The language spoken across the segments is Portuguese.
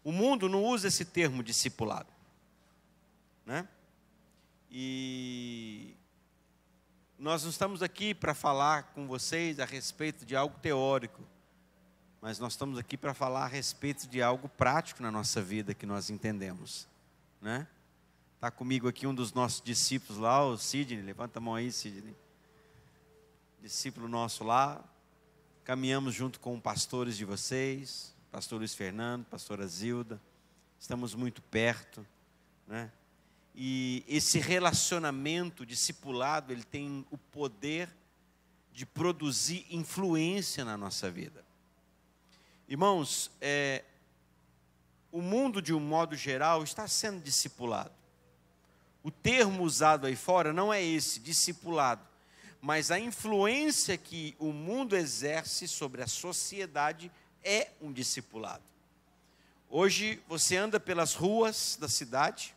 O mundo não usa esse termo discipulado, né? E nós não estamos aqui para falar com vocês a respeito de algo teórico, mas nós estamos aqui para falar a respeito de algo prático na nossa vida que nós entendemos, né? Está comigo aqui um dos nossos discípulos lá, o Sidney. Levanta a mão aí, Sidney. Discípulo nosso lá. Caminhamos junto com pastores de vocês, pastor Luiz Fernando, pastora Zilda. Estamos muito perto, né? E esse relacionamento discipulado, ele tem o poder de produzir influência na nossa vida. Irmãos, o mundo de um modo geral está sendo discipulado. O termo usado aí fora não é esse, discipulado, mas a influência que o mundo exerce sobre a sociedade é um discipulado. Hoje você anda pelas ruas da cidade,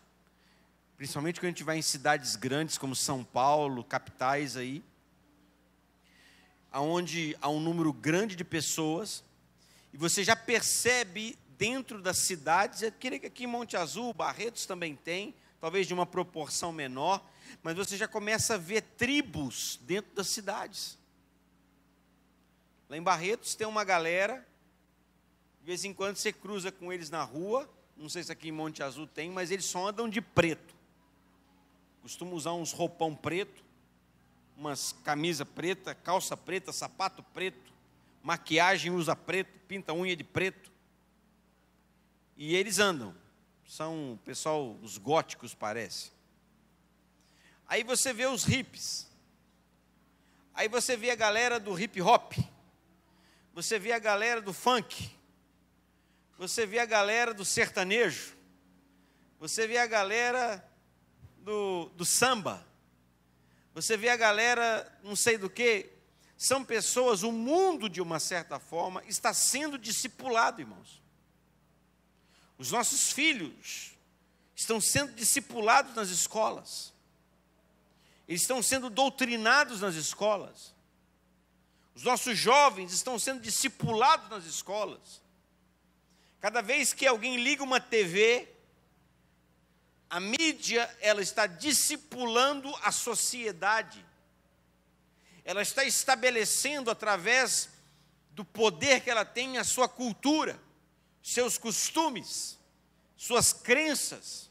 principalmente quando a gente vai em cidades grandes como São Paulo, capitais aí, onde há um número grande de pessoas, e você já percebe dentro das cidades, eu creio que aqui em Monte Azul, Barretos também tem, talvez de uma proporção menor, mas você já começa a ver tribos dentro das cidades. Lá em Barretos tem uma galera, de vez em quando você cruza com eles na rua, não sei se aqui em Monte Azul tem, mas eles só andam de preto. Costumam usar uns roupão preto, umas camisa preta, calça preta, sapato preto, maquiagem usa preto, pinta unha de preto. E eles andam. São, pessoal, os góticos parece. Aí você vê os hippies. Aí você vê a galera do hip hop. Você vê a galera do funk. Você vê a galera do sertanejo. Você vê a galera do samba. Você vê a galera não sei do que. São pessoas, o mundo de uma certa forma está sendo discipulado, irmãos. Os nossos filhos estão sendo discipulados nas escolas. Eles estão sendo doutrinados nas escolas. Os nossos jovens estão sendo discipulados nas escolas. Cada vez que alguém liga uma TV, a mídia, ela está discipulando a sociedade. Ela está estabelecendo, através do poder que ela tem, a sua cultura, seus costumes, suas crenças.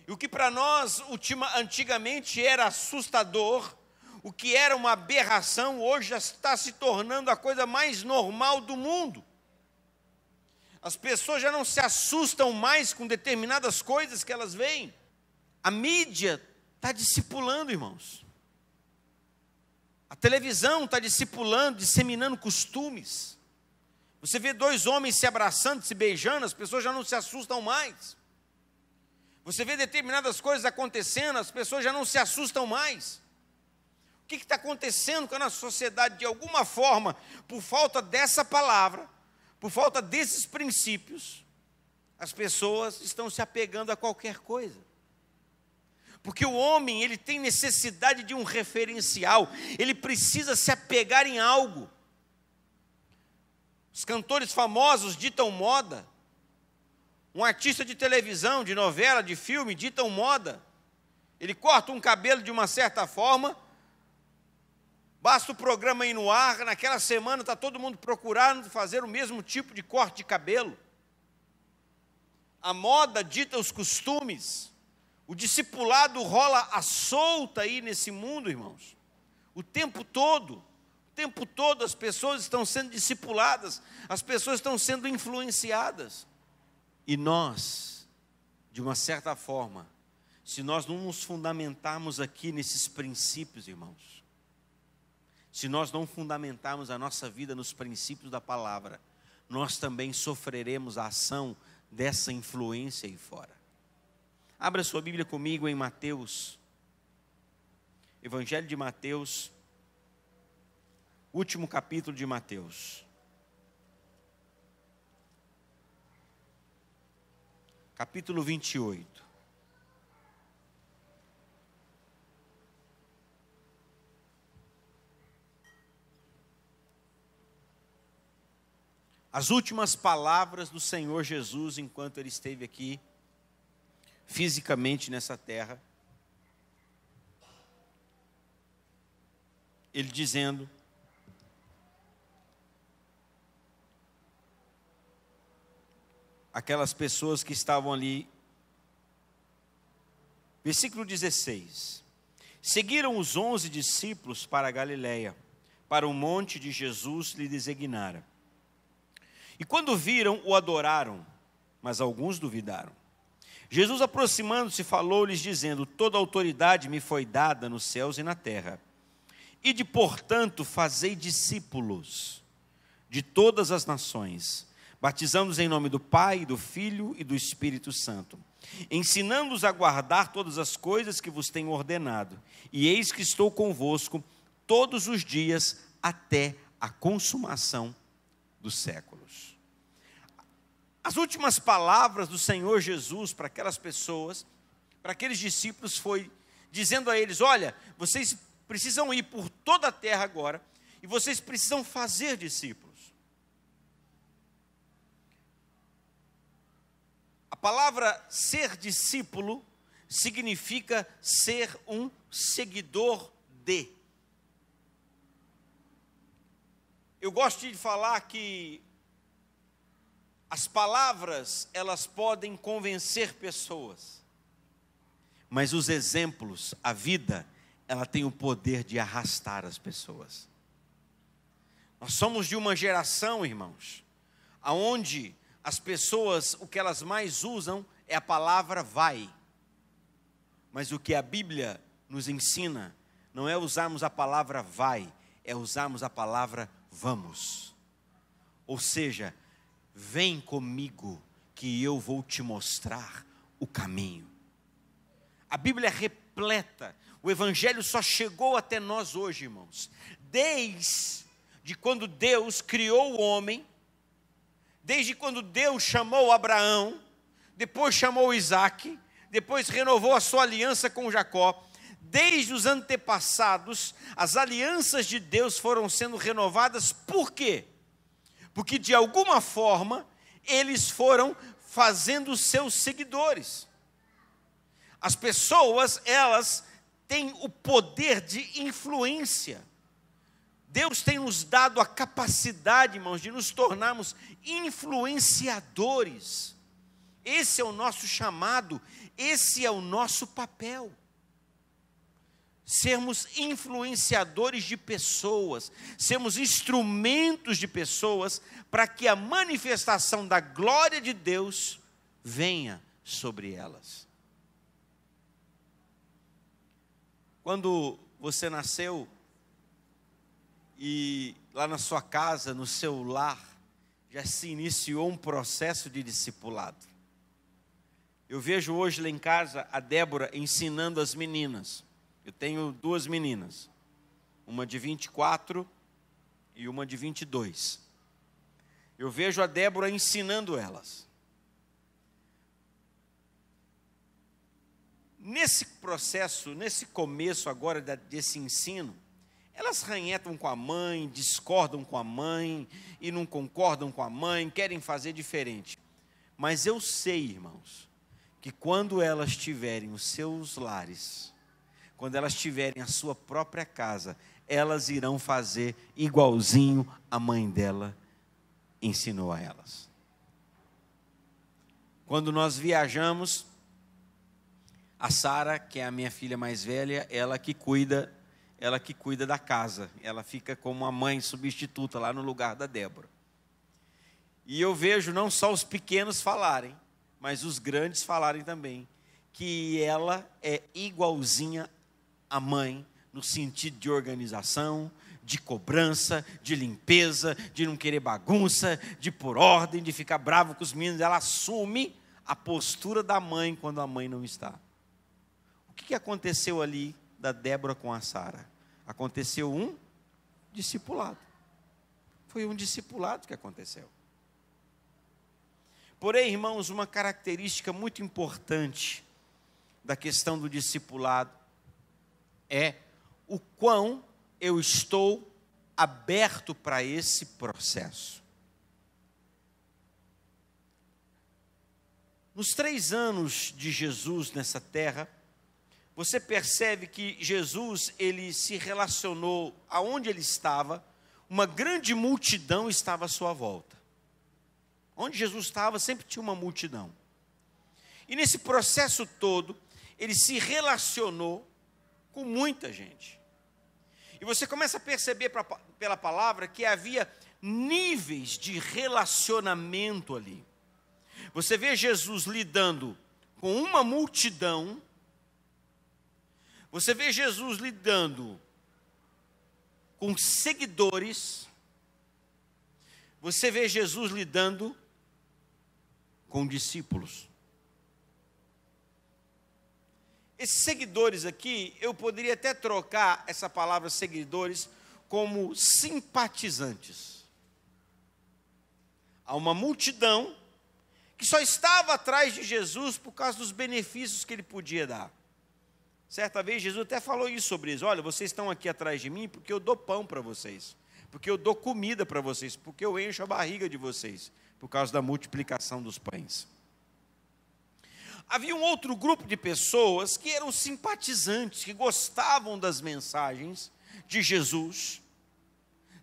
E o que para nós antigamente era assustador, o que era uma aberração, hoje já está se tornando a coisa mais normal do mundo. As pessoas já não se assustam mais com determinadas coisas que elas veem. A mídia está discipulando, irmãos. A televisão está discipulando, disseminando costumes. Você vê dois homens se abraçando, se beijando, as pessoas já não se assustam mais. Você vê determinadas coisas acontecendo, as pessoas já não se assustam mais. O que está acontecendo com a nossa sociedade? De alguma forma, por falta dessa palavra, por falta desses princípios, as pessoas estão se apegando a qualquer coisa. Porque o homem, ele tem necessidade de um referencial, ele precisa se apegar em algo. Os cantores famosos ditam moda. Um artista de televisão, de novela, de filme, ditam moda. Ele corta um cabelo de uma certa forma, basta o programa ir no ar, naquela semana está todo mundo procurando fazer o mesmo tipo de corte de cabelo. A moda dita os costumes. O discipulado rola à solta aí nesse mundo, irmãos. O tempo todo as pessoas estão sendo discipuladas, as pessoas estão sendo influenciadas. E nós, de uma certa forma, se nós não nos fundamentarmos aqui nesses princípios, irmãos, se nós não fundamentarmos a nossa vida nos princípios da palavra, nós também sofreremos a ação dessa influência aí fora. Abra sua Bíblia comigo em Mateus, Evangelho de Mateus, último capítulo de Mateus. Capítulo 28. as últimas palavras do Senhor Jesus enquanto ele esteve aqui, fisicamente nessa terra. Ele dizendo: aquelas pessoas que estavam ali, versículo 16: seguiram os 11 discípulos para a Galiléia, para o monte de Jesus lhe designara. E quando viram, o adoraram, mas alguns duvidaram. Jesus, aproximando-se, falou-lhes, dizendo: toda autoridade me foi dada nos céus e na terra. Ide, portanto, fazei discípulos de todas as nações, batizando-os em nome do Pai, do Filho e do Espírito Santo, ensinando-os a guardar todas as coisas que vos tenho ordenado. E eis que estou convosco todos os dias até a consumação dos séculos. As últimas palavras do Senhor Jesus para aquelas pessoas, para aqueles discípulos, foi dizendo a eles: olha, vocês precisam ir por toda a terra agora, e vocês precisam fazer discípulos. A palavra ser discípulo significa ser um seguidor de. Eu gosto de falar que as palavras, elas podem convencer pessoas, mas os exemplos, a vida, ela tem o poder de arrastar as pessoas. Nós somos de uma geração, irmãos, aonde as pessoas, o que elas mais usam é a palavra vai. Mas o que a Bíblia nos ensina não é usarmos a palavra vai, é usarmos a palavra vamos. Ou seja, vem comigo que eu vou te mostrar o caminho. A Bíblia é repleta. O Evangelho só chegou até nós hoje, irmãos, desde quando Deus criou o homem, desde quando Deus chamou Abraão, depois chamou Isaac, depois renovou a sua aliança com Jacó. Desde os antepassados, as alianças de Deus foram sendo renovadas. Por quê? Porque de alguma forma, eles foram fazendo seus seguidores. As pessoas, elas têm o poder de influência. Deus tem nos dado a capacidade, irmãos, de nos tornarmos influenciadores. Esse é o nosso chamado, esse é o nosso papel. Sermos influenciadores de pessoas, sermos instrumentos de pessoas, para que a manifestação da glória de Deus venha sobre elas. Quando você nasceu, e lá na sua casa, no seu lar, já se iniciou um processo de discipulado. Eu vejo hoje lá em casa a Débora ensinando as meninas. Eu tenho 2 meninas, uma de 24 e uma de 22. Eu vejo a Débora ensinando elas. Nesse processo, nesse começo agora desse ensino, elas ranhetam com a mãe, discordam com a mãe, e não concordam com a mãe, querem fazer diferente. Mas eu sei, irmãos, que quando elas tiverem os seus lares, quando elas tiverem a sua própria casa, elas irão fazer igualzinho a mãe dela ensinou a elas. Quando nós viajamos, a Sara, que é a minha filha mais velha, ela que cuida da casa. Ela fica como uma mãe substituta lá no lugar da Débora. E eu vejo não só os pequenos falarem, mas os grandes falarem também, que ela é igualzinha à mãe, no sentido de organização, de cobrança, de limpeza, de não querer bagunça, de pôr ordem, de ficar bravo com os meninos. Ela assume a postura da mãe quando a mãe não está. O que aconteceu ali da Débora com a Sara? Aconteceu um discipulado. Foi um discipulado que aconteceu. Porém, irmãos, uma característica muito importante da questão do discipulado é o quão eu estou aberto para esse processo. Nos 3 anos de Jesus nessa terra, você percebe que Jesus, ele se relacionou aonde ele estava, uma grande multidão estava à sua volta. Onde Jesus estava, sempre tinha uma multidão. E nesse processo todo, ele se relacionou com muita gente. E você começa a perceber pela palavra que havia níveis de relacionamento ali. Você vê Jesus lidando com uma multidão. Você vê Jesus lidando com seguidores. Você vê Jesus lidando com discípulos. Esses seguidores aqui, eu poderia até trocar essa palavra seguidores como simpatizantes. Há uma multidão que só estava atrás de Jesus por causa dos benefícios que ele podia dar. Certa vez Jesus até falou isso sobre isso. Olha, vocês estão aqui atrás de mim porque eu dou pão para vocês, porque eu dou comida para vocês, porque eu encho a barriga de vocês, por causa da multiplicação dos pães. Havia um outro grupo de pessoas que eram simpatizantes, que gostavam das mensagens de Jesus,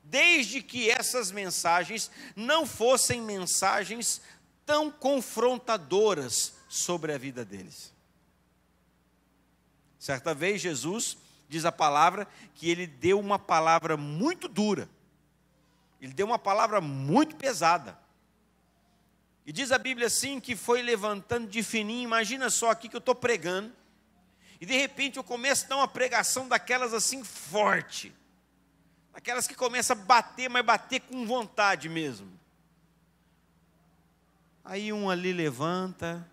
desde que essas mensagens não fossem mensagens tão confrontadoras sobre a vida deles. Certa vez Jesus, diz a palavra, que ele deu uma palavra muito dura. Ele deu uma palavra muito pesada. E diz a Bíblia assim, que foi levantando de fininho. Imagina só aqui que eu estou pregando, e de repente eu começo a dar uma pregação daquelas assim forte. Aquelas que começam a bater, mas bater com vontade mesmo. Aí um ali levanta,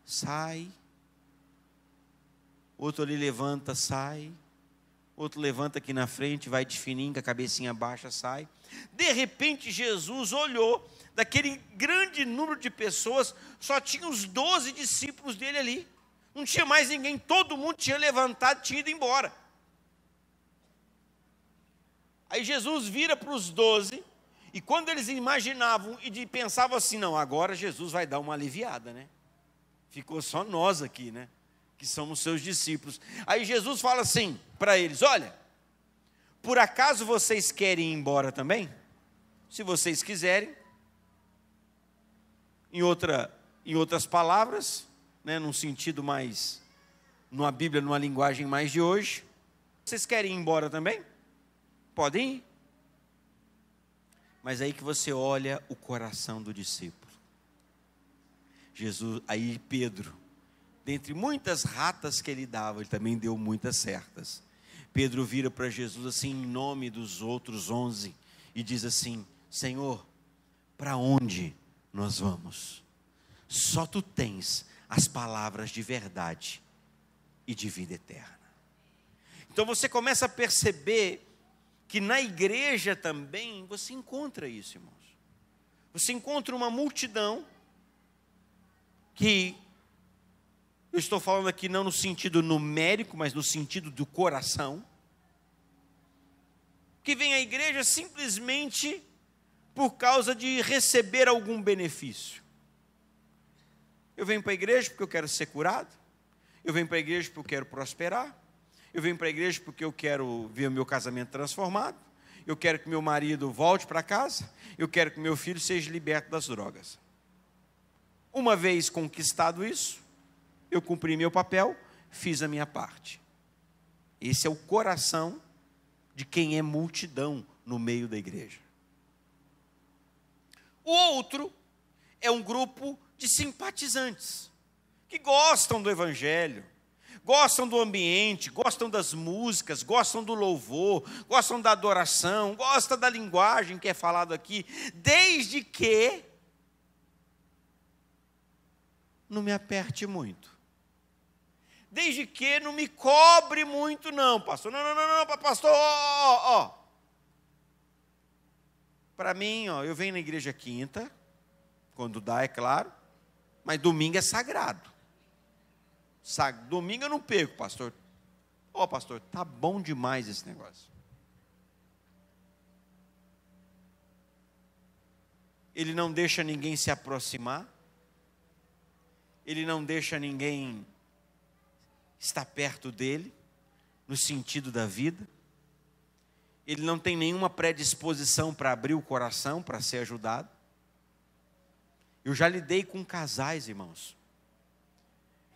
sai. Outro ali levanta, sai. Outro levanta aqui na frente, vai de fininho, com a cabecinha baixa, sai. De repente Jesus olhou, daquele grande número de pessoas, só tinha os 12 discípulos dele ali. Não tinha mais ninguém, todo mundo tinha levantado, tinha ido embora. Aí Jesus vira para os 12, e quando eles imaginavam e pensavam assim, não, agora Jesus vai dar uma aliviada, né? Ficou só nós aqui, né? Que somos seus discípulos. Aí Jesus fala assim para eles, olha, por acaso vocês querem ir embora também? Se vocês quiserem, em outras palavras, né, num sentido mais, numa Bíblia, numa linguagem mais de hoje, vocês querem ir embora também? Podem ir. Mas aí que você olha o coração do discípulo. Jesus, aí Pedro, dentre muitas ratas que ele dava, ele também deu muitas certas. Pedro vira para Jesus assim, em nome dos outros 11, e diz assim, Senhor, para onde nós vamos? Só tu tens as palavras de verdade e de vida eterna. Então você começa a perceber que na igreja também você encontra isso, irmãos. Você encontra uma multidão que, eu estou falando aqui não no sentido numérico, mas no sentido do coração, que vem à igreja simplesmente por causa de receber algum benefício. Eu venho para a igreja porque eu quero ser curado, eu venho para a igreja porque eu quero prosperar, eu venho para a igreja porque eu quero ver o meu casamento transformado, eu quero que meu marido volte para casa, eu quero que meu filho seja liberto das drogas. Uma vez conquistado isso, eu cumpri meu papel, fiz a minha parte. Esse é o coração de quem é multidão no meio da igreja. O outro é um grupo de simpatizantes, que gostam do evangelho, gostam do ambiente, gostam das músicas, gostam do louvor, gostam da adoração, gostam da linguagem que é falado aqui, desde que não me aperte muito. Desde que não me cobre muito não, pastor. Não, pastor, ó. Para mim, ó, eu venho na igreja quinta, quando dá, é claro, mas domingo é sagrado. Domingo eu não perco, pastor. Ó, pastor, tá bom demais esse negócio. Ele não deixa ninguém se aproximar. ele não deixa ninguém estar perto dele, no sentido da vida, ele não tem nenhuma predisposição para abrir o coração, para ser ajudado. Eu já lidei com casais, irmãos,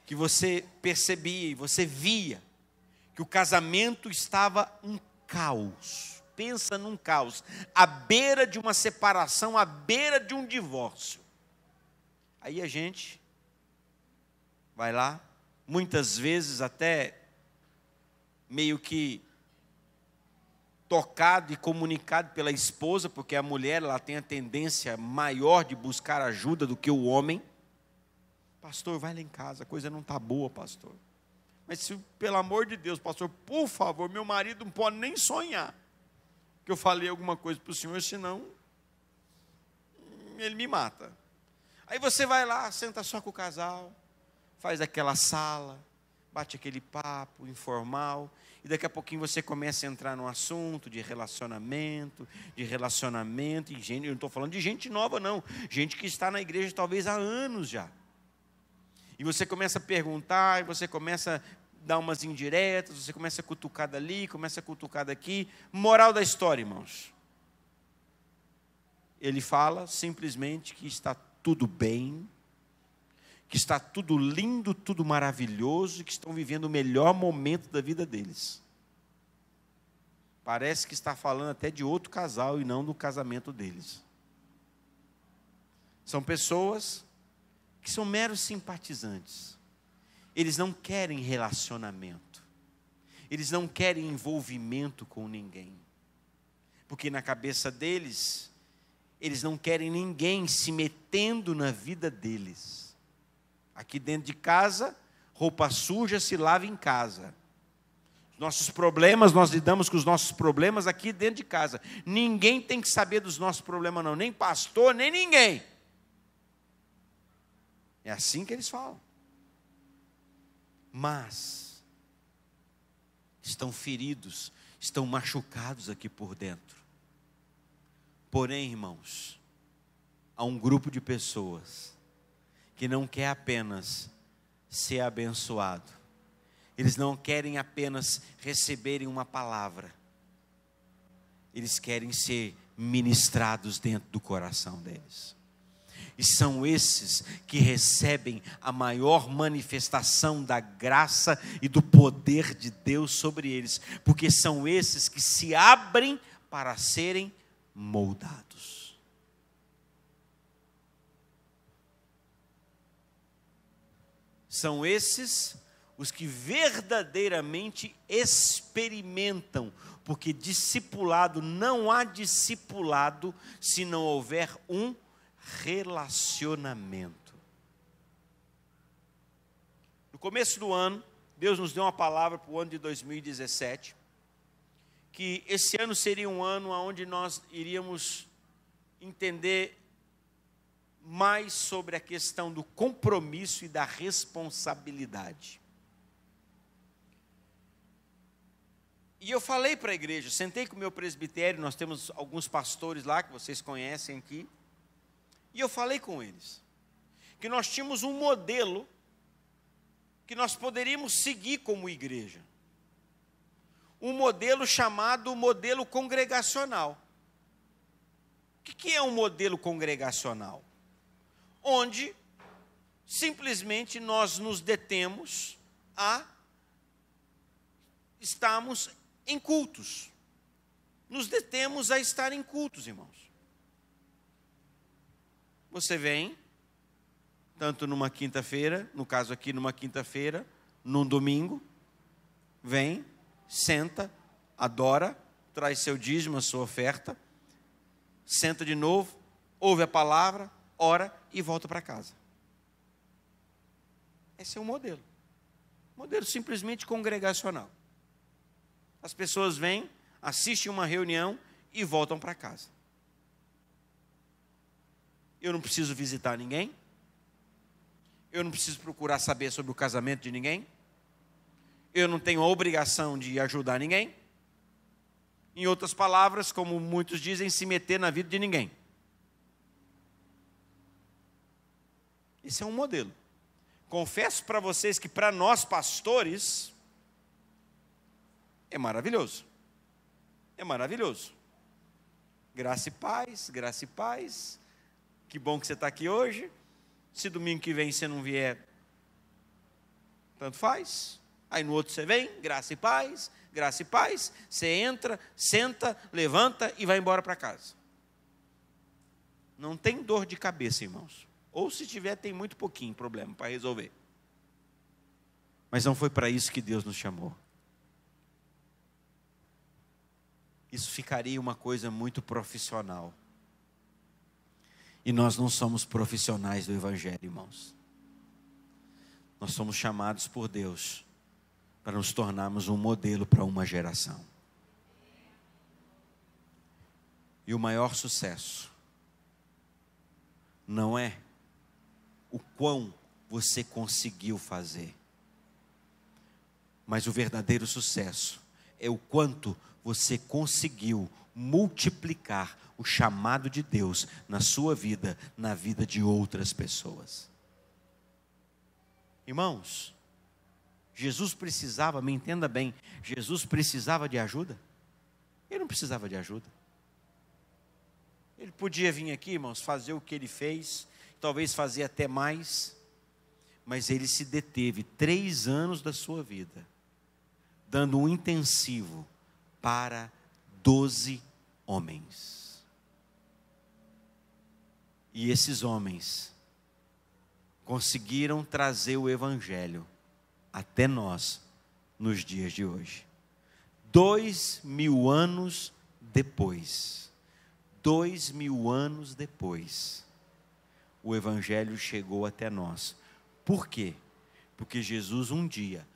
que você percebia e você via que o casamento estava um caos. Pensa num caos, à beira de uma separação, à beira de um divórcio. Aí a gente vai lá, muitas vezes até meio que tocado e comunicado pela esposa, porque a mulher ela tem a tendência maior de buscar ajuda do que o homem. Pastor, vai lá em casa, a coisa não está boa, pastor. Mas se, pelo amor de Deus, pastor, por favor, meu marido não pode nem sonhar que eu falei alguma coisa para o senhor, senão ele me mata. Aí você vai lá, senta só com o casal, faz aquela sala, bate aquele papo informal, e daqui a pouquinho você começa a entrar num assunto de relacionamento, e gente, eu não estou falando de gente nova não, gente que está na igreja talvez há anos já. E você começa a perguntar, e você começa a dar umas indiretas, você começa a cutucar dali, começa a cutucar daqui. Moral da história, irmãos. Ele fala simplesmente que está tudo bem, que está tudo lindo, tudo maravilhoso, e que estão vivendo o melhor momento da vida deles. Parece que está falando até de outro casal e não do casamento deles. São pessoas que são meros simpatizantes. Eles não querem relacionamento. Eles não querem envolvimento com ninguém. Porque na cabeça deles, eles não querem ninguém se metendo na vida deles. Aqui dentro de casa, roupa suja se lava em casa. Nossos problemas, nós lidamos com os nossos problemas aqui dentro de casa. Ninguém tem que saber dos nossos problemas não, nem pastor, nem ninguém. É assim que eles falam. Mas estão feridos, estão machucados aqui por dentro. Porém, irmãos, há um grupo de pessoas que não quer apenas ser abençoado. Eles não querem apenas receberem uma palavra. Eles querem ser ministrados dentro do coração deles. E são esses que recebem a maior manifestação da graça e do poder de Deus sobre eles. Porque são esses que se abrem para serem moldados. São esses os que verdadeiramente experimentam, porque discipulado, não há discipulado se não houver um relacionamento. No começo do ano, Deus nos deu uma palavra para o ano de 2017, que esse ano seria um ano onde nós iríamos entender mais sobre a questão do compromisso e da responsabilidade. E eu falei para a igreja, sentei com o meu presbitério, nós temos alguns pastores lá que vocês conhecem aqui, e eu falei com eles, que nós tínhamos um modelo que nós poderíamos seguir como igreja. Um modelo chamado modelo congregacional. O que é um modelo congregacional? Onde simplesmente nós nos detemos a estarmos em cultos. Nos detemos a estar em cultos, irmãos. Você vem, tanto numa quinta-feira, no caso aqui numa quinta-feira, num domingo, vem, senta, adora, traz seu dízimo, a sua oferta, senta de novo, ouve a palavra, ora e volta para casa. Esse é um modelo. Modelo simplesmente congregacional. As pessoas vêm, assistem uma reunião e voltam para casa. Eu não preciso visitar ninguém. Eu não preciso procurar saber sobre o casamento de ninguém. Eu não tenho a obrigação de ajudar ninguém. Em outras palavras, como muitos dizem, se meter na vida de ninguém. Esse é um modelo confesso para vocês que para nós pastores é maravilhoso. É maravilhoso. Graça e paz, graça e paz. Que bom que você está aqui hoje. Se domingo que vem você não vier, tanto faz. Aí no outro você vem, graça e paz, graça e paz. Você entra, senta, levanta e vai embora para casa. Não tem dor de cabeça, irmãos. Ou se tiver, tem muito pouquinho problema para resolver. Mas não foi para isso que Deus nos chamou. Isso ficaria uma coisa muito profissional. E nós não somos profissionais do Evangelho, irmãos. Nós somos chamados por Deus para nos tornarmos um modelo para uma geração. E o maior sucesso não é o quão você conseguiu fazer, mas o verdadeiro sucesso é o quanto você conseguiu multiplicar o chamado de Deus na sua vida, na vida de outras pessoas. Irmãos, Jesus precisava, me entenda bem, Jesus precisava de ajuda? Ele não precisava de ajuda. Ele podia vir aqui, irmãos, fazer o que ele fez, talvez fazer até mais, mas ele se deteve 3 anos da sua vida, dando um intensivo para 12 homens. E esses homens conseguiram trazer o Evangelho até nós, nos dias de hoje. 2000 anos depois, 2000 anos depois, o Evangelho chegou até nós. Por quê? Porque Jesus um dia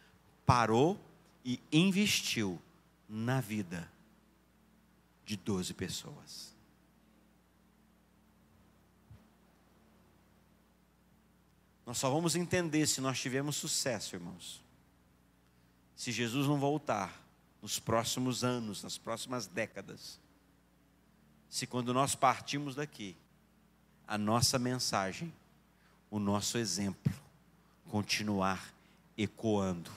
parou e investiu na vida de 12 pessoas. Nós só vamos entender se nós tivermos sucesso, irmãos, se Jesus não voltar nos próximos anos, nas próximas décadas, se quando nós partimos daqui, a nossa mensagem, o nosso exemplo, continuar ecoando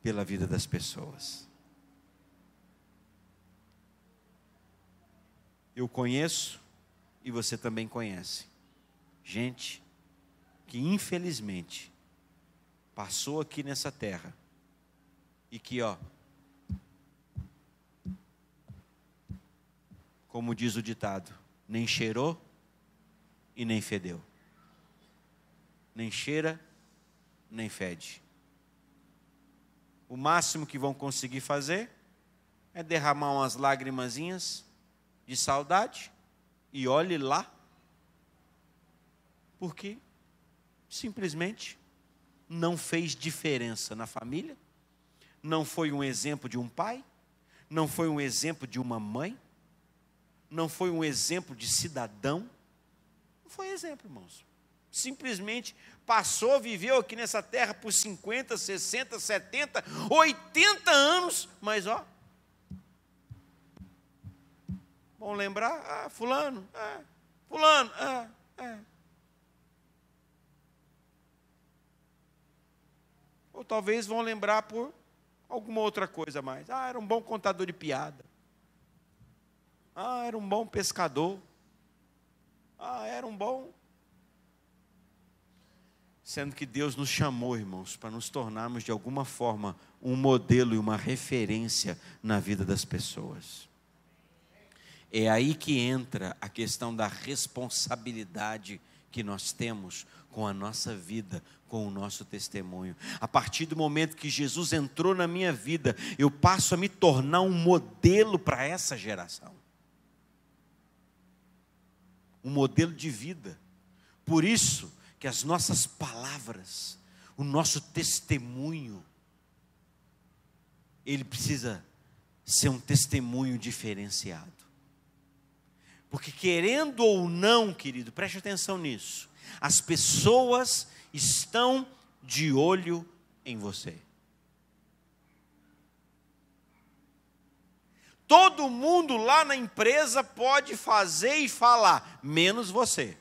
pela vida das pessoas. Eu conheço, e você também conhece, gente que infelizmente passou aqui nessa terra e que, como diz o ditado, nem cheirou e nem fedeu. Nem cheira, nem fede. O máximo que vão conseguir fazer é derramar umas lágrimazinhas de saudade, e olhe lá, porque simplesmente não fez diferença na família, não foi um exemplo de um pai, não foi um exemplo de uma mãe, não foi um exemplo de cidadão, não foi exemplo, irmãos. Simplesmente passou, viveu aqui nessa terra por 50, 60, 70, 80 anos, mas vão lembrar, fulano, fulano, Ou talvez vão lembrar por alguma outra coisa mais. Era um bom contador de piada. Era um bom pescador. Era um bom... Sendo que Deus nos chamou, irmãos, para nos tornarmos de alguma forma um modelo e uma referência na vida das pessoas. É aí que entra a questão da responsabilidade que nós temos com a nossa vida, com o nosso testemunho. A partir do momento que Jesus entrou na minha vida, eu passo a me tornar um modelo para essa geração. Um modelo de vida. Por isso que as nossas palavras, o nosso testemunho, ele precisa ser um testemunho diferenciado. Porque querendo ou não, querido, preste atenção nisso, as pessoas estão de olho em você. Todo mundo lá na empresa pode fazer e falar, menos você.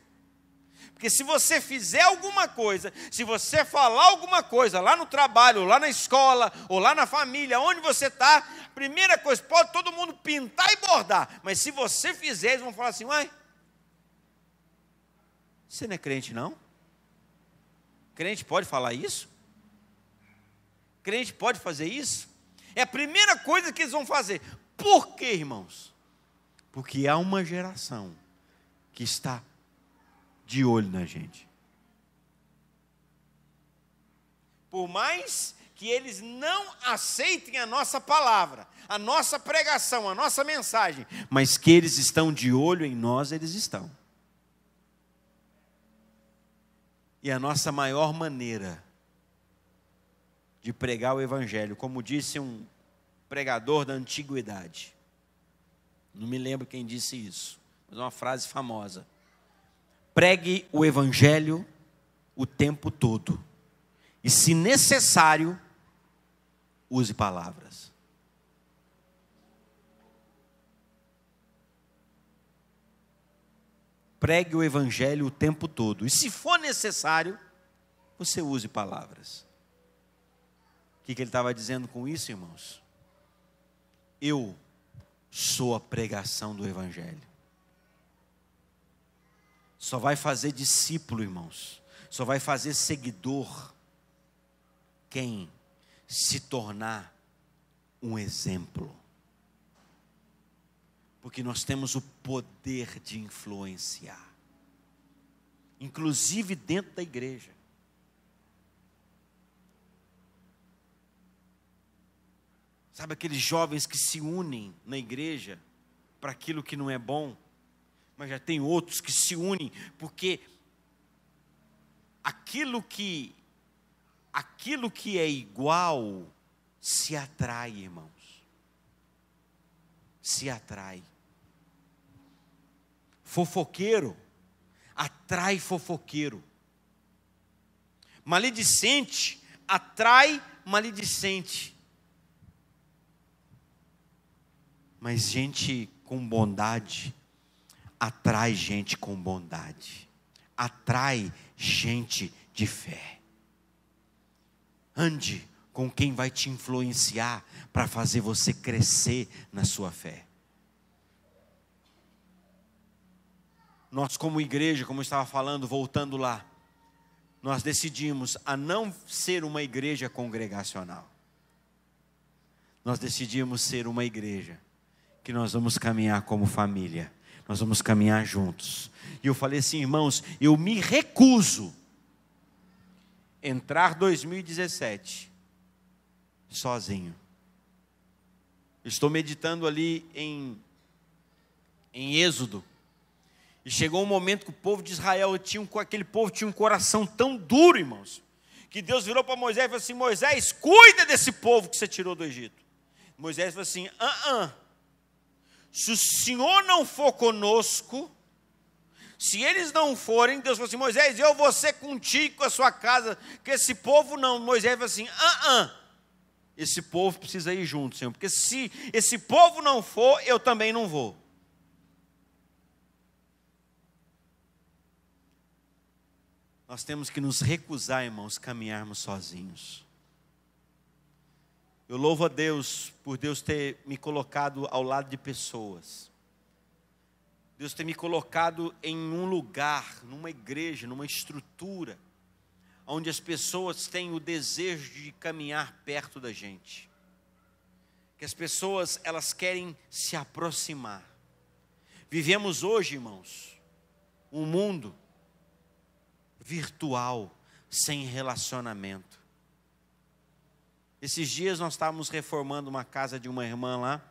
Porque se você fizer alguma coisa, se você falar alguma coisa lá no trabalho, ou lá na escola, ou lá na família, onde você está, primeira coisa, pode todo mundo pintar e bordar, mas se você fizer, eles vão falar assim: uai, você não é crente não? Crente pode falar isso? Crente pode fazer isso? É a primeira coisa que eles vão fazer. Por quê, irmãos? Porque há uma geração que está de olho na gente. Por mais que eles não aceitem a nossa palavra, a nossa pregação, a nossa mensagem, mas que eles estão de olho em nós, eles estão. E a nossa maior maneira de pregar o evangelho, como disse um pregador da antiguidade, não me lembro quem disse isso, mas é uma frase famosa: pregue o evangelho o tempo todo, e se necessário, use palavras. Pregue o evangelho o tempo todo, e se for necessário, você use palavras. O que ele estava dizendo com isso, irmãos? Eu sou a pregação do evangelho. Só vai fazer discípulo, irmãos, só vai fazer seguidor quem se tornar um exemplo. Porque nós temos o poder de influenciar, inclusive dentro da igreja. Sabe aqueles jovens que se unem na igreja para aquilo que não é bom? Mas já tem outros que se unem porque aquilo que é igual se atrai, irmãos. Se atrai. Fofoqueiro atrai fofoqueiro. Maledicente atrai maledicente. Mas gente com bondade atrai gente com bondade, atrai gente de fé. Ande com quem vai te influenciar para fazer você crescer na sua fé. Nós, como igreja, como eu estava falando, voltando lá, nós decidimos a não ser uma igreja congregacional. Nós decidimos ser uma igreja que nós vamos caminhar como família. Nós vamos caminhar juntos. E eu falei assim: irmãos, eu me recuso a entrar 2017 sozinho. Estou meditando ali em Êxodo. E chegou um momento que o povo de Israel aquele povo tinha um coração tão duro, irmãos, que Deus virou para Moisés e falou assim: Moisés, cuida desse povo que você tirou do Egito. Moisés falou assim: se o Senhor não for conosco, se eles não forem, Deus falou assim: Moisés, eu vou ser contigo com a sua casa, que esse povo não. Moisés falou assim: esse povo precisa ir junto, Senhor, porque se esse povo não for, eu também não vou. Nós temos que nos recusar, irmãos, caminharmos sozinhos. Eu louvo a Deus por Deus ter me colocado ao lado de pessoas. Deus ter me colocado em um lugar, numa igreja, numa estrutura, onde as pessoas têm o desejo de caminhar perto da gente. Que as pessoas, elas querem se aproximar. Vivemos hoje, irmãos, um mundo virtual, sem relacionamento. Esses dias nós estávamos reformando uma casa de uma irmã lá,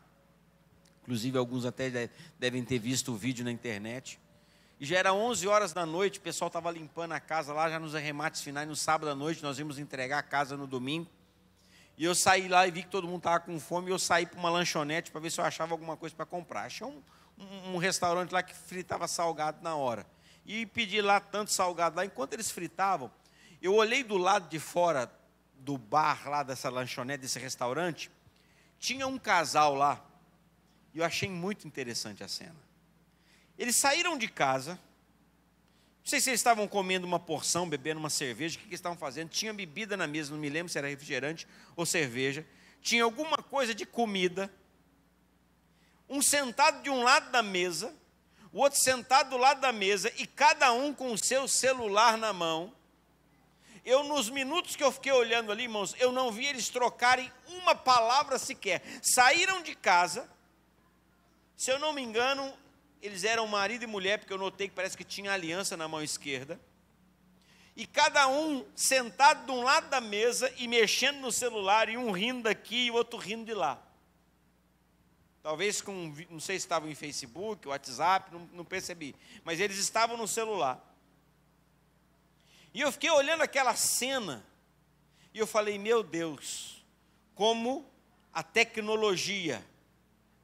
inclusive alguns até devem ter visto o vídeo na internet, e já era 11 horas da noite, o pessoal estava limpando a casa lá, já nos arremates finais, no sábado à noite, nós íamos entregar a casa no domingo, e eu saí lá e vi que todo mundo estava com fome, e eu saí para uma lanchonete para ver se eu achava alguma coisa para comprar. Achei um restaurante lá que fritava salgado na hora, e pedi lá tanto salgado lá. Enquanto eles fritavam, eu olhei do lado de fora do bar lá dessa lanchonete, desse restaurante, tinha um casal lá, e eu achei muito interessante a cena. Eles saíram de casa, Não sei se eles estavam comendo uma porção, bebendo uma cerveja, o que eles estavam fazendo. Tinha bebida na mesa, não me lembro se era refrigerante ou cerveja. Tinha alguma coisa de comida. Um sentado de um lado da mesa, o outro sentado do lado da mesa, e cada um com o seu celular na mão. Nos minutos que eu fiquei olhando ali, irmãos, eu não vi eles trocarem uma palavra sequer. Saíram de casa, se eu não me engano, eles eram marido e mulher, porque eu notei que parece que tinha aliança na mão esquerda. E cada um sentado de um lado da mesa e mexendo no celular, e um rindo daqui e o outro rindo de lá. Talvez não sei se estavam em Facebook, WhatsApp, não percebi. Mas eles estavam no celular. E eu fiquei olhando aquela cena, e eu falei, meu Deus, como a tecnologia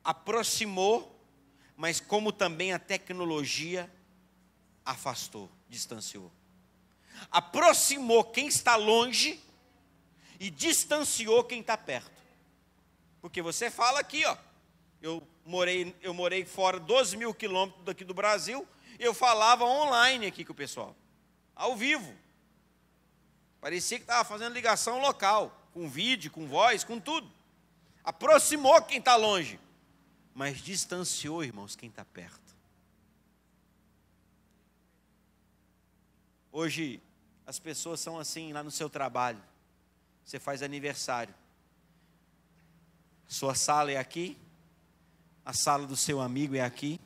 aproximou, mas como também a tecnologia afastou, distanciou. Aproximou quem está longe e distanciou quem está perto. Porque você fala aqui, ó, eu morei fora 12 mil quilômetros daqui do Brasil, eu falava online aqui com o pessoal, ao vivo. Parecia que estava fazendo ligação local, com vídeo, com voz, com tudo. Aproximou quem está longe, mas distanciou, irmãos, quem está perto. Hoje, as pessoas são assim lá no seu trabalho. Você faz aniversário. Sua sala é aqui, a sala do seu amigo é aqui.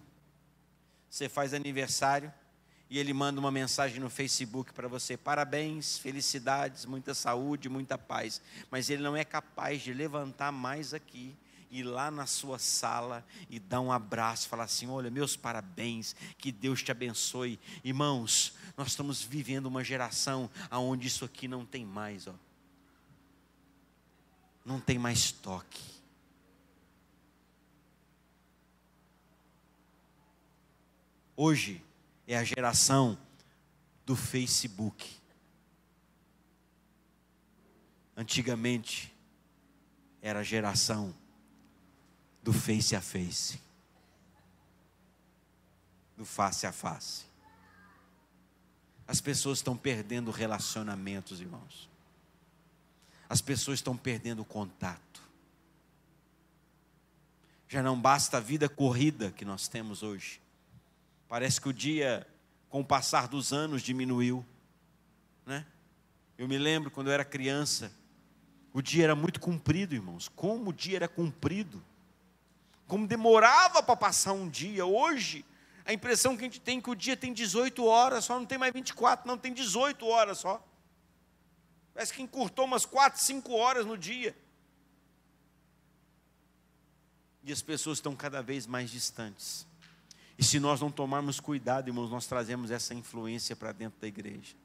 Você faz aniversário e ele manda uma mensagem no Facebook para você: parabéns, felicidades, muita saúde, muita paz. Mas ele não é capaz de levantar mais aqui, ir lá na sua sala e dar um abraço, falar assim: olha, meus parabéns, que Deus te abençoe. Irmãos, nós estamos vivendo uma geração onde isso aqui não tem mais, ó. Não tem mais toque. Hoje é a geração do Facebook. Antigamente era a geração do face a face, do face a face. As pessoas estão perdendo relacionamentos, irmãos. As pessoas estão perdendo contato. Já não basta a vida corrida que nós temos hoje. Parece que o dia, com o passar dos anos, diminuiu, né? Eu me lembro quando eu era criança, o dia era muito comprido, irmãos. Como o dia era comprido. Como demorava para passar um dia. Hoje, a impressão que a gente tem é que o dia tem 18 horas só, não tem mais 24, não, tem 18 horas só. Parece que encurtou umas 4, 5 horas no dia. E as pessoas estão cada vez mais distantes. E se nós não tomarmos cuidado, irmãos, nós trazemos essa influência para dentro da igreja.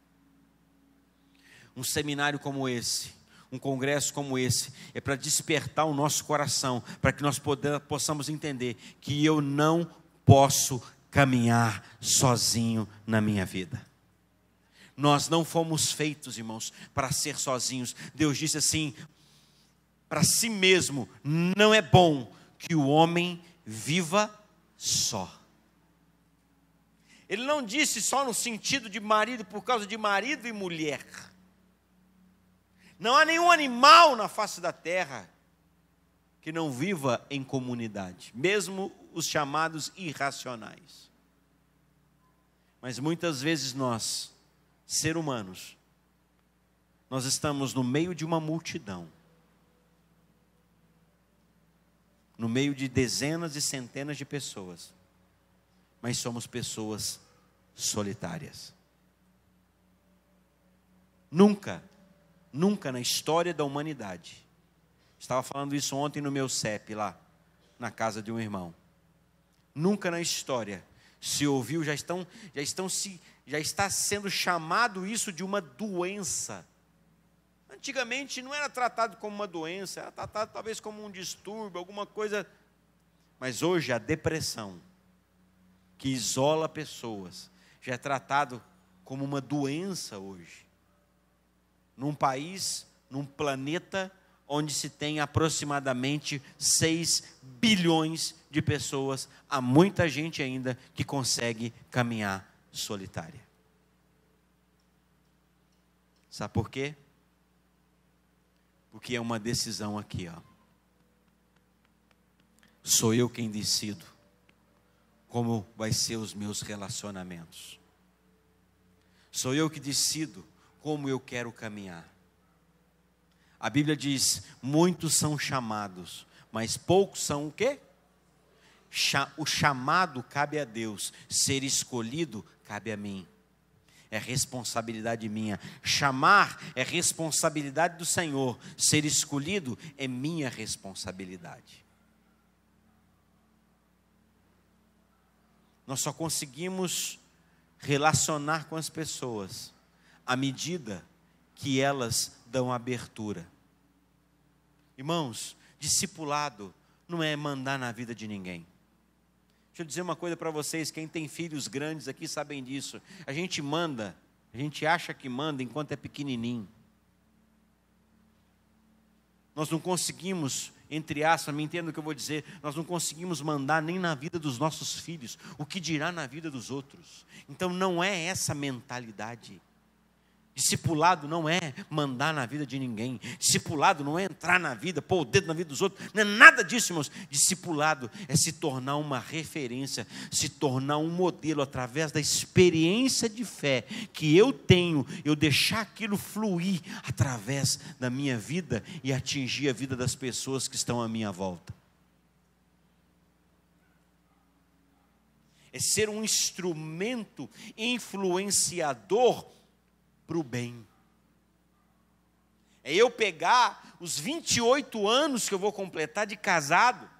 Um seminário como esse, um congresso como esse, é para despertar o nosso coração, para que nós possamos entender que eu não posso caminhar sozinho na minha vida. Nós não fomos feitos, irmãos, para ser sozinhos. Deus disse assim, para si mesmo, não é bom que o homem viva só. Ele não disse só no sentido de marido, por causa de marido e mulher. Não há nenhum animal na face da terra que não viva em comunidade, mesmo os chamados irracionais. Mas muitas vezes nós, seres humanos, nós estamos no meio de uma multidão, no meio de dezenas e centenas de pessoas, mas somos pessoas solitárias. Nunca na história da humanidade, estava falando isso ontem no meu CEP lá, na casa de um irmão, nunca na história se ouviu, já está sendo chamado isso de uma doença. Antigamente não era tratado como uma doença, era tratado talvez como um distúrbio, alguma coisa, mas hoje a depressão, que isola pessoas, já é tratado como uma doença hoje. Num país, num planeta, onde se tem aproximadamente 6 bilhões de pessoas, há muita gente ainda que consegue caminhar solitária. Sabe por quê? Porque é uma decisão aqui, ó. Sou eu quem decido como vai ser os meus relacionamentos. Sou eu que decido como eu quero caminhar. A Bíblia diz: muitos são chamados, mas poucos são o quê? O chamado cabe a Deus, ser escolhido cabe a mim. É responsabilidade minha. Chamar é responsabilidade do Senhor, ser escolhido é minha responsabilidade. Nós só conseguimos relacionar com as pessoas à medida que elas dão abertura. Irmãos, discipulado não é mandar na vida de ninguém. Deixa eu dizer uma coisa para vocês, quem tem filhos grandes aqui sabem disso. A gente manda, a gente acha que manda enquanto é pequenininho. Nós não conseguimos, entre aspas, me entenda o que eu vou dizer, nós não conseguimos mandar nem na vida dos nossos filhos, o que dirá na vida dos outros. Então não é essa mentalidade. Discipulado não é mandar na vida de ninguém. Discipulado não é entrar na vida, pôr o dedo na vida dos outros. Não é nada disso, irmãos. Discipulado é se tornar uma referência, se tornar um modelo através da experiência de fé que eu tenho, eu deixar aquilo fluir através da minha vida e atingir a vida das pessoas que estão à minha volta. É ser um instrumento influenciador para o bem. É eu pegar os 28 anos que eu vou completar de casado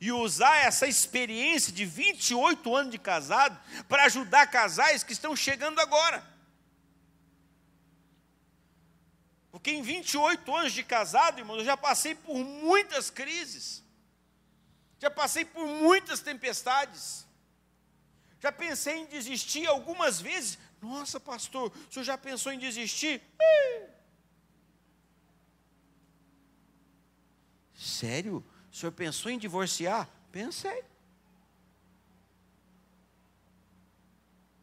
e usar essa experiência de 28 anos de casado para ajudar casais que estão chegando agora. Porque em 28 anos de casado, irmãos, eu já passei por muitas crises, já passei por muitas tempestades, já pensei em desistir algumas vezes. Nossa, pastor, o senhor já pensou em desistir? Sério? O senhor pensou em divorciar? Pensei.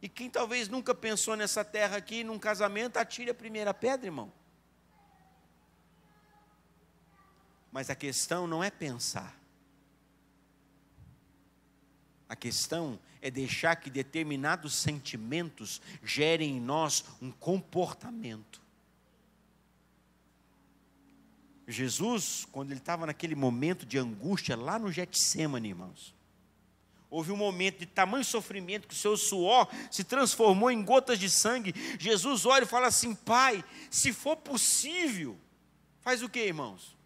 E quem talvez nunca pensou nessa terra aqui, num casamento, atire a primeira pedra, irmão. Mas a questão não é pensar. A questão é deixar que determinados sentimentos gerem em nós um comportamento. Jesus, quando ele estava naquele momento de angústia, lá no Getsêmani, irmãos, houve um momento de tamanho sofrimento que o seu suor se transformou em gotas de sangue. Jesus olha e fala assim: Pai, se for possível, faz o que, irmãos?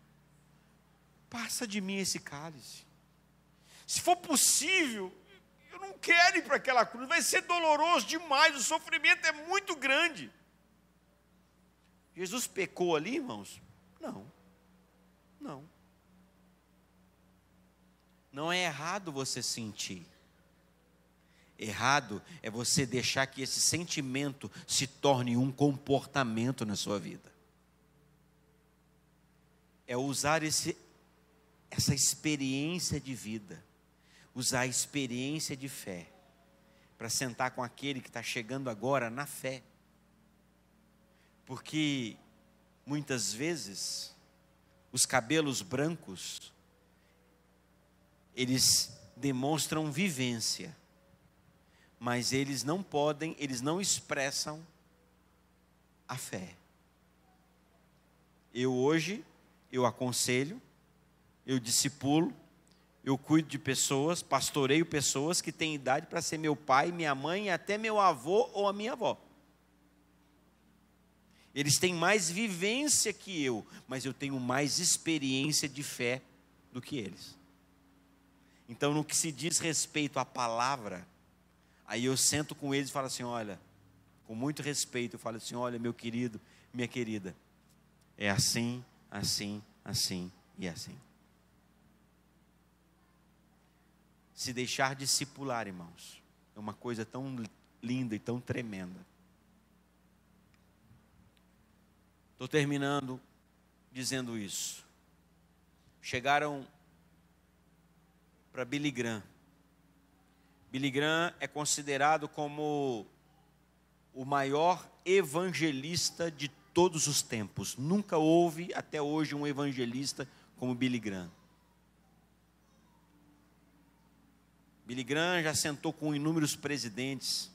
Passa de mim esse cálice. Se for possível, eu não quero ir para aquela cruz, vai ser doloroso demais, o sofrimento é muito grande. Jesus pecou ali, irmãos? Não. Não é errado você sentir. Errado é você deixar que esse sentimento se torne um comportamento na sua vida. É usar essa experiência de vida, usar a experiência de fé, para sentar com aquele que está chegando agora na fé. Porque, muitas vezes, os cabelos brancos, eles demonstram vivência, mas eles não expressam a fé. Eu aconselho, eu discipulo, eu cuido de pessoas, pastoreio pessoas que têm idade para ser meu pai, minha mãe e até meu avô ou a minha avó. Eles têm mais vivência que eu, mas eu tenho mais experiência de fé do que eles. Então, no que se diz respeito à palavra, aí eu sento com eles e falo assim: olha, com muito respeito, eu falo assim: olha, meu querido, minha querida, é assim, assim, assim e assim. Se deixar discipular, irmãos, é uma coisa tão linda e tão tremenda. Estou terminando dizendo isso. Chegaram para Billy Graham. Billy Graham é considerado como o maior evangelista de todos os tempos. Nunca houve até hoje um evangelista como Billy Graham. Billy Graham já sentou com inúmeros presidentes.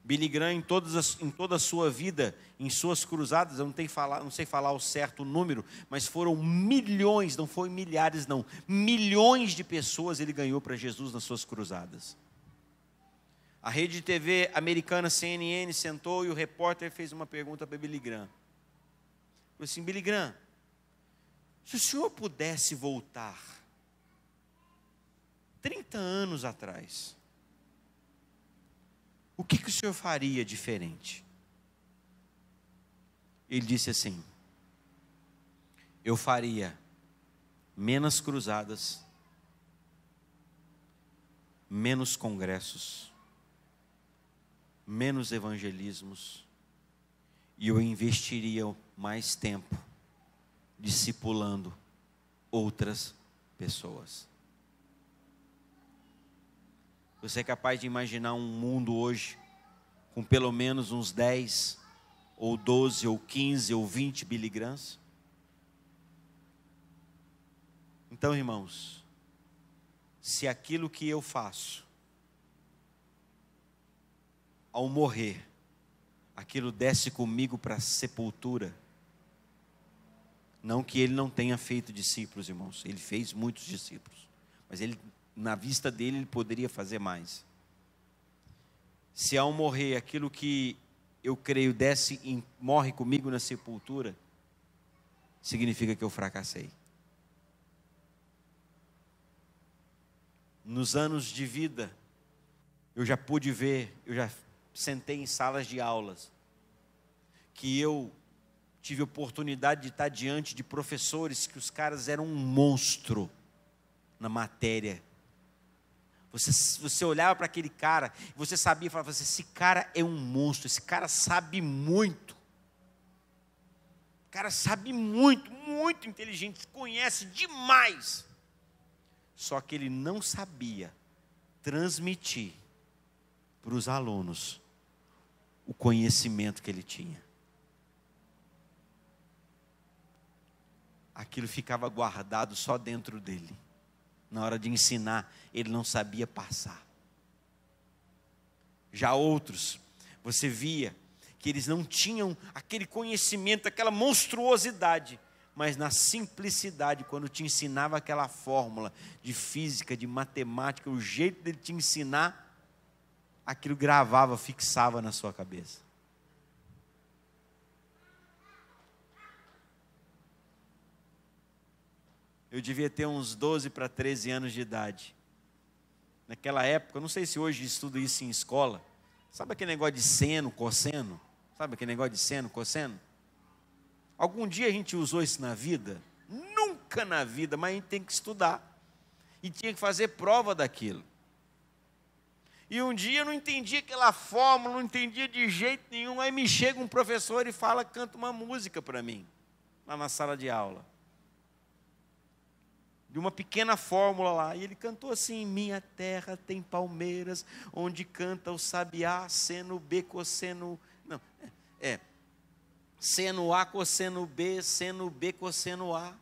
Billy Graham, em toda a sua vida, em suas cruzadas, eu não sei falar o certo número, mas foram milhões, não foi milhares não, milhões de pessoas ele ganhou para Jesus nas suas cruzadas. A rede de TV americana CNN sentou e o repórter fez uma pergunta para Billy Graham. Falou assim: Billy Graham, se o senhor pudesse voltar 30 anos atrás, o que o senhor faria diferente? Ele disse assim: eu faria menos cruzadas, menos congressos, menos evangelismos, e eu investiria mais tempo discipulando outras pessoas. Você é capaz de imaginar um mundo hoje com pelo menos uns 10, ou 12, ou 15, ou 20 Billy Grahams? Então, irmãos, se aquilo que eu faço, ao morrer, aquilo desce comigo para a sepultura, não que ele não tenha feito discípulos, irmãos, ele fez muitos discípulos, mas ele, na vista dele, ele poderia fazer mais. Se ao morrer, aquilo que eu creio desce e morre comigo na sepultura, significa que eu fracassei. Nos anos de vida, eu já pude ver, eu já sentei em salas de aulas, que eu tive oportunidade de estar diante de professores que os caras eram um monstro na matéria. Você olhava para aquele cara, você sabia, falava assim: esse cara é um monstro, esse cara sabe muito. O cara sabe muito, muito inteligente, conhece demais. Só que ele não sabia transmitir para os alunos o conhecimento que ele tinha. Aquilo ficava guardado só dentro dele. Na hora de ensinar, ele não sabia passar. Já outros, você via que eles não tinham aquele conhecimento, aquela monstruosidade, mas na simplicidade, quando te ensinava aquela fórmula de física, de matemática, o jeito dele te ensinar, aquilo gravava, fixava na sua cabeça. Eu devia ter uns 12 para 13 anos de idade. Naquela época, eu não sei se hoje estudo isso em escola. Sabe aquele negócio de seno, cosseno? Sabe aquele negócio de seno, cosseno? Algum dia a gente usou isso na vida? Nunca na vida, mas a gente tem que estudar. E tinha que fazer prova daquilo. E um dia eu não entendia aquela fórmula, não entendia de jeito nenhum. Aí me chega um professor e fala, canta uma música para mim, lá na sala de aula. De uma pequena fórmula lá, e ele cantou assim: minha terra tem palmeiras, onde canta o sabiá, seno B, cosseno, não, seno A, cosseno B, cosseno A,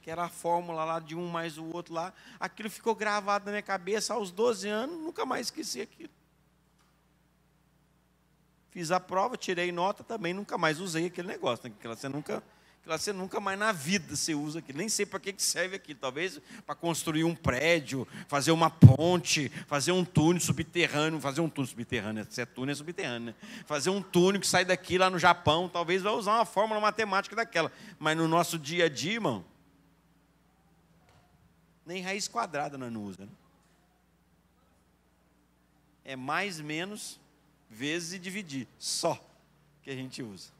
que era a fórmula lá de um mais o outro lá. Aquilo ficou gravado na minha cabeça aos 12 anos, nunca mais esqueci aquilo. Fiz a prova, tirei nota também, nunca mais usei aquele negócio, né? Você nunca mais na vida você usa aquilo. Nem sei para que serve aquilo. Talvez para construir um prédio, fazer uma ponte, fazer um túnel subterrâneo. Se é túnel, é subterrâneo, né? Fazer um túnel que sai daqui lá no Japão. Talvez vai usar uma fórmula matemática daquela. Mas no nosso dia a dia, irmão, nem raiz quadrada nós não usamos, né? É mais, menos, vezes e dividir. Só que a gente usa.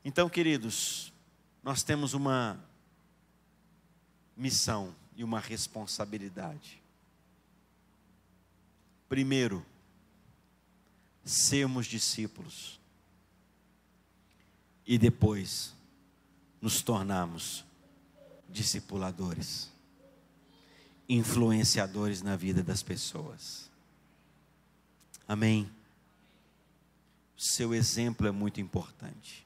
Então, queridos, nós temos uma missão e uma responsabilidade. Primeiro, sermos discípulos. E depois, nos tornarmos discipuladores, influenciadores na vida das pessoas. Amém? O seu exemplo é muito importante.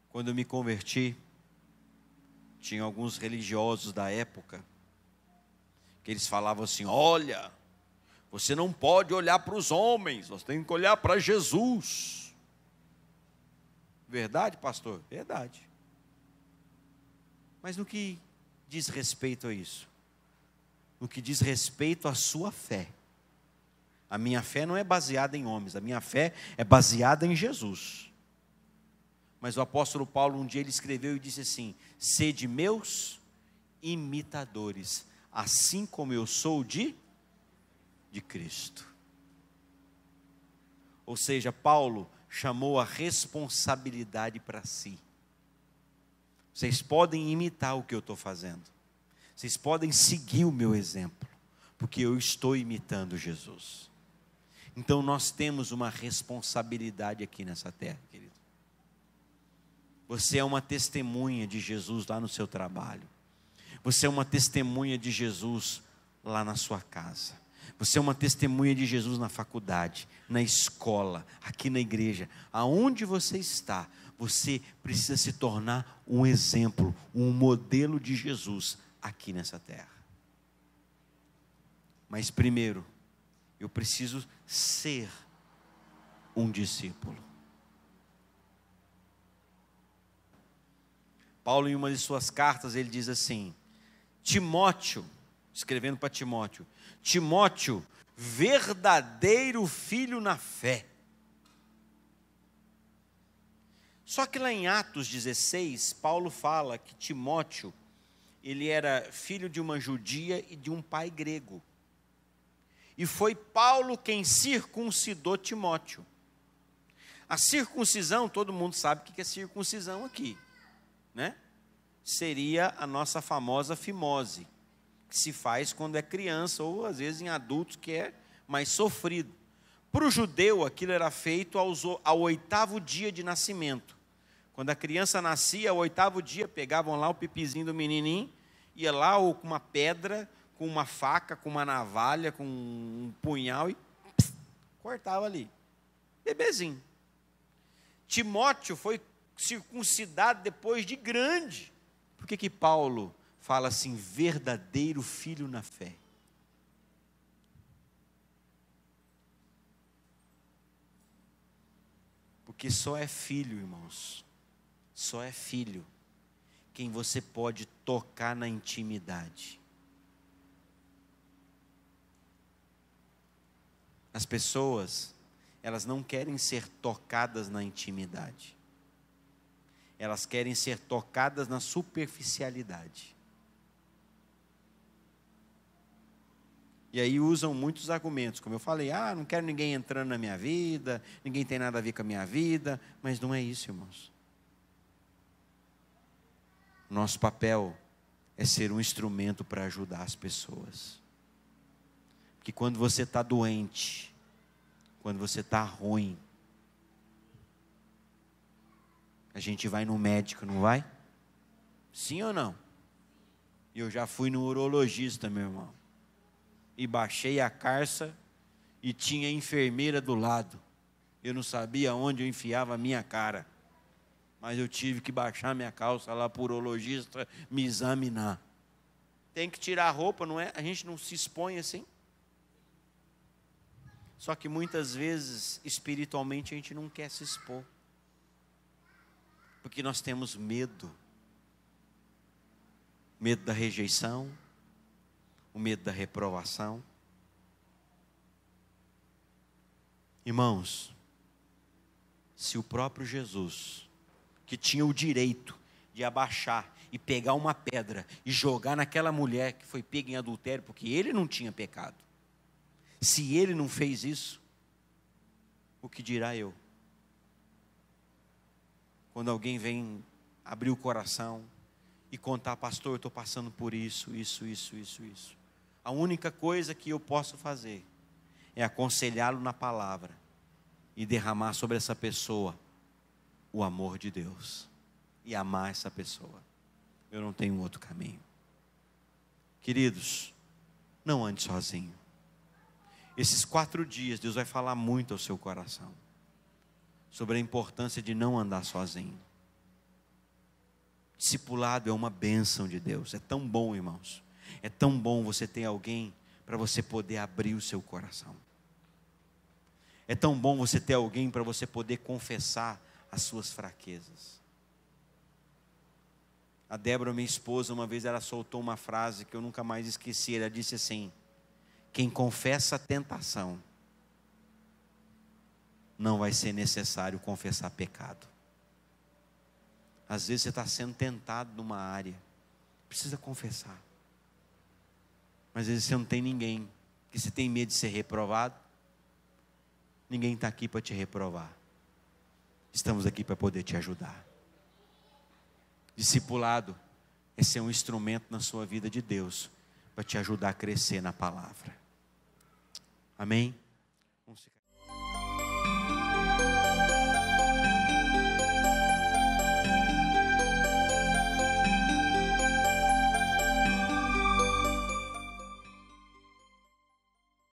Quando eu me converti, tinha alguns religiosos da época, que eles falavam assim: olha, você não pode olhar para os homens, você tem que olhar para Jesus. Verdade, pastor? Verdade. Mas no que diz respeito a isso? No que diz respeito à sua fé. A minha fé não é baseada em homens, a minha fé é baseada em Jesus. Mas o apóstolo Paulo um dia ele escreveu e disse assim: sede meus imitadores, assim como eu sou de Cristo. Ou seja, Paulo chamou a responsabilidade para si. Vocês podem imitar o que eu estou fazendo. Vocês podem seguir o meu exemplo, porque eu estou imitando Jesus. Então nós temos uma responsabilidade aqui nessa terra, querido. Você é uma testemunha de Jesus lá no seu trabalho. Você é uma testemunha de Jesus lá na sua casa. Você é uma testemunha de Jesus na faculdade, na escola, aqui na igreja. Aonde você está, você precisa se tornar um exemplo, um modelo de Jesus aqui nessa terra. Mas primeiro, eu preciso ser um discípulo. Paulo, em uma de suas cartas, ele diz assim: Timóteo, escrevendo para Timóteo, Timóteo, verdadeiro filho na fé. Só que lá em Atos 16, Paulo fala que Timóteo, ele era filho de uma judia e de um pai grego. E foi Paulo quem circuncidou Timóteo. A circuncisão, todo mundo sabe o que é circuncisão aqui, né? Seria a nossa famosa fimose, que se faz quando é criança, ou às vezes em adultos, que é mais sofrido. Para o judeu, aquilo era feito ao 8º dia de nascimento. Quando a criança nascia, ao 8º dia, pegavam lá o pipizinho do menininho, ia lá ou com uma pedra, com uma faca, com uma navalha, com um punhal e cortava ali. Bebezinho. Timóteo foi circuncidado depois de grande. Por que Paulo fala assim, verdadeiro filho na fé? Porque só é filho, irmãos, só é filho quem você pode tocar na intimidade. As pessoas, elas não querem ser tocadas na intimidade. Elas querem ser tocadas na superficialidade. E aí usam muitos argumentos, como eu falei, não quero ninguém entrando na minha vida, ninguém tem nada a ver com a minha vida, mas não é isso, irmãos. Nosso papel é ser um instrumento para ajudar as pessoas. Porque quando você está doente, quando você está ruim, a gente vai no médico, não vai? Sim ou não? Eu já fui no urologista, meu irmão. E baixei a calça e tinha enfermeira do lado. Eu não sabia onde eu enfiava a minha cara. Mas eu tive que baixar minha calça lá para o urologista me examinar. Tem que tirar a roupa, não é? A gente não se expõe assim. Só que muitas vezes, espiritualmente, a gente não quer se expor. Porque nós temos medo. Medo da rejeição, o medo da reprovação. Irmãos, se o próprio Jesus, que tinha o direito de abaixar e pegar uma pedra e jogar naquela mulher que foi pega em adultério, porque ele não tinha pecado, se ele não fez isso, o que dirá eu? Quando alguém vem abrir o coração e contar, pastor, eu estou passando por isso. A única coisa que eu posso fazer é aconselhá-lo na palavra e derramar sobre essa pessoa o amor de Deus e amar essa pessoa. Eu não tenho outro caminho. Queridos, não ande sozinho. Esses 4 dias, Deus vai falar muito ao seu coração sobre a importância de não andar sozinho. Discipulado é uma bênção de Deus. É tão bom, irmãos. É tão bom você ter alguém para você poder abrir o seu coração. É tão bom você ter alguém para você poder confessar as suas fraquezas. A Débora, minha esposa, uma vez ela soltou uma frase que eu nunca mais esqueci. Ela disse assim: quem confessa a tentação, não vai ser necessário confessar pecado. Às vezes você está sendo tentado numa área, precisa confessar. Mas às vezes você não tem ninguém, porque você tem medo de ser reprovado. Ninguém está aqui para te reprovar. Estamos aqui para poder te ajudar. Discipulado é ser um instrumento na sua vida de Deus, para te ajudar a crescer na palavra. Amém? Vamos ficar.